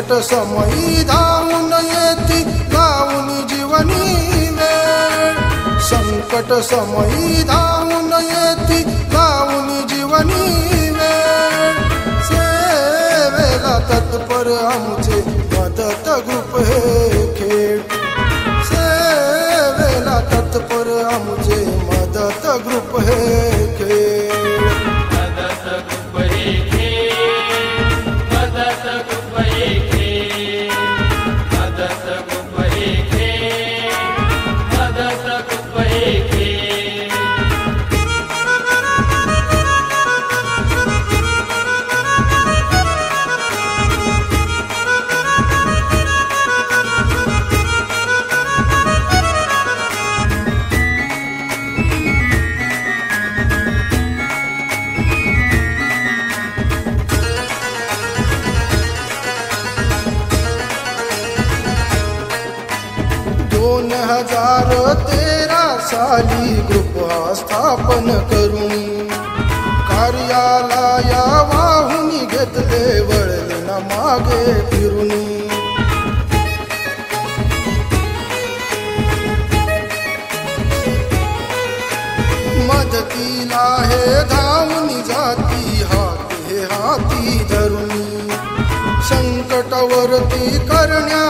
संकट समयी धावून येती लावून जीवनी वेळ, संकट समयी धावून येती लावून जीवनी वेळ, सेवेला तत्पर आमचे मदत ग्रुप हे खेळ, सेवेला तत्पर आमचे मदत ग्रुप हे खेळ। दोन 2013 साली ग्रुप स्थापन करून कार्याला या वाहून घेतले वळले न मागे फिरून, मदतीला हे धावून जाती हात हे हाती धरून, संकटावरती करण्या